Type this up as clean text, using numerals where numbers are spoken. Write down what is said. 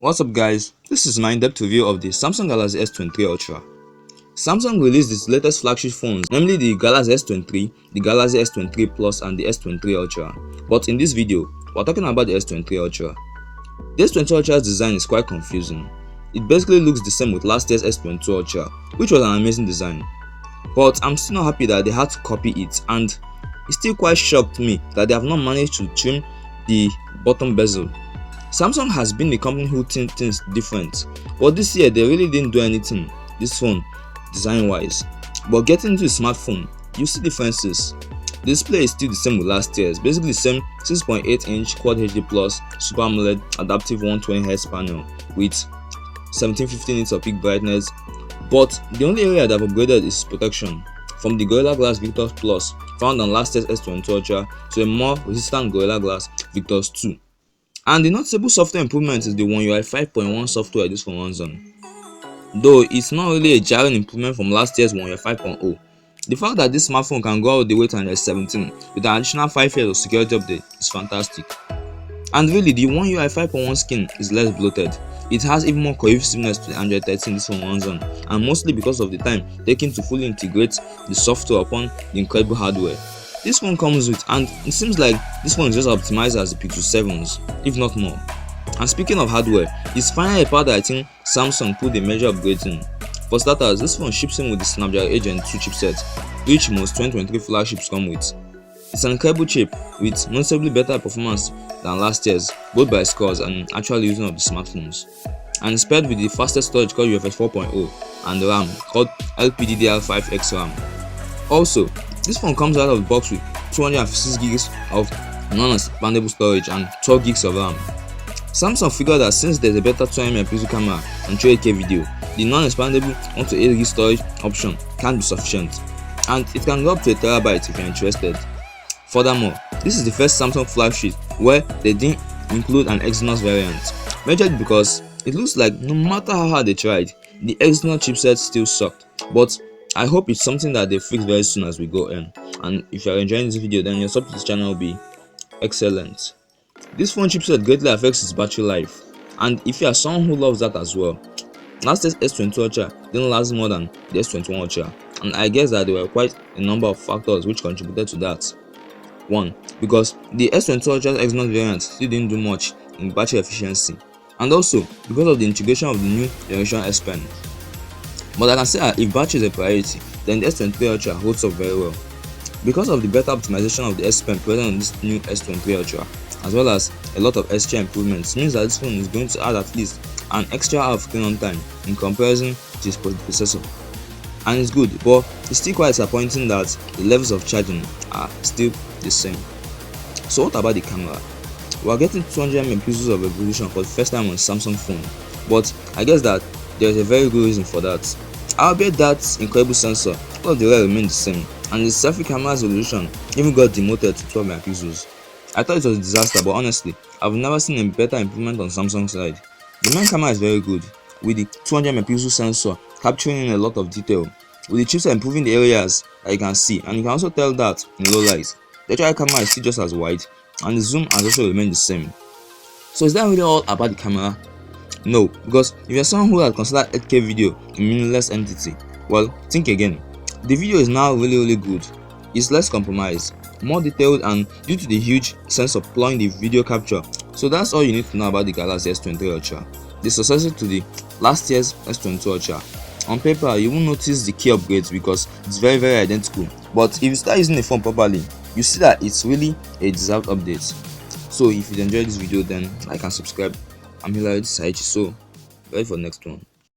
What's up guys, this is my in-depth review of the Samsung Galaxy S23 Ultra. Samsung released its latest flagship phones, namely the Galaxy S23, the Galaxy S23 Plus and the S23 Ultra. But in this video, we're talking about the S23 Ultra. The S23 Ultra's design is quite confusing. It basically looks the same with last year's S22 Ultra, which was an amazing design. But I'm still not happy that they had to copy it, and it still quite shocked me that they have not managed to trim the bottom bezel. Samsung has been the company who thinks things different, but this year they really didn't do anything, this phone, design wise. But getting into the smartphone, you see differences. The display is still the same with last year's, basically the same 6.8-inch Quad HD Plus Super AMOLED adaptive 120Hz panel with 1750 nits of peak brightness, but the only area that I've upgraded is protection, from the Gorilla Glass Victus Plus found on last year's S22 Ultra to a more resistant Gorilla Glass Victus 2. And the noticeable software improvement is the One UI 5.1 software this phone runs on. Though it's not really a jarring improvement from last year's One UI 5.0, the fact that this smartphone can go all the way to Android 17 with an additional 5 years of security update is fantastic. And really, the One UI 5.1 skin is less bloated. It has even more cohesiveness to the Android 13 this phone runs on, and mostly because of the time taken to fully integrate the software upon the incredible hardware this phone comes with, and it seems like this phone is just optimized as the Pixel 7s, if not more. And speaking of hardware, it's finally a part that I think Samsung put a major upgrade in. For starters, this phone ships in with the Snapdragon 8 Gen 2 chipset, which most 2023 flagships come with. It's an incredible chip with noticeably better performance than last year's, both by scores and actual using of the smartphones. And it's paired with the fastest storage called UFS 4.0 and RAM called LPDDR5X RAM. Also, this phone comes out of the box with 256 gigs of non-expandable storage and 12 gigs of RAM. Samsung figured that since there's a better 20MP camera and 3K video, the non-expandable 128 gig storage option can't be sufficient, and it can go up to a terabyte if you're interested. Furthermore, this is the first Samsung flagship where they didn't include an Exynos variant, majorly because it looks like no matter how hard they tried, the Exynos chipset still sucked. But I hope it's something that they fix very soon as we go in. And if you are enjoying this video, then your sub to this channel will be excellent. This phone chipset greatly affects its battery life, and if you are someone who loves that as well, last year's S22 Ultra didn't last more than the S21 Ultra, and I guess that there were quite a number of factors which contributed to that. One, because the S22 Ultra's Exynos variant still didn't do much in battery efficiency, and also because of the integration of the new generation S Pen. But I can say that if battery is a priority, then the S23 Ultra holds up very well. Because of the better optimization of the S Pen present on this new S23 Ultra, as well as a lot of extra improvements, means that this phone is going to add at least an extra hour of clean on time in comparison to its predecessor. And it's good, but it's still quite disappointing that the levels of charging are still the same. So what about the camera? We are getting 200 megapixels of resolution for the first time on a Samsung phone, but I guess that there is a very good reason for that. Albeit that incredible sensor, all of the rest remained the same, and the selfie camera's resolution even got demoted to 12 megapixels. I thought it was a disaster, but honestly, I've never seen a better improvement on Samsung's side. The main camera is very good, with the 200 megapixel sensor capturing in a lot of detail, with the chipset improving the areas that you can see, and you can also tell that in low light. The actual camera is still just as wide, and the zoom has also remained the same. So is that really all about the camera? No, because if you're someone who had considered 8K video a meaningless entity, well, think again. The video is now really good. It's less compromised, more detailed, and due to the huge sense of plowing the video capture. So that's all you need to know about the Galaxy S23 Ultra, the successor to the last year's S22 Ultra. On paper, you won't notice the key upgrades because it's very identical, but if you start using the phone properly, you see that it's really a deserved update. So if you enjoyed this video, then like and subscribe. I'm Hilary, so ready for the next one.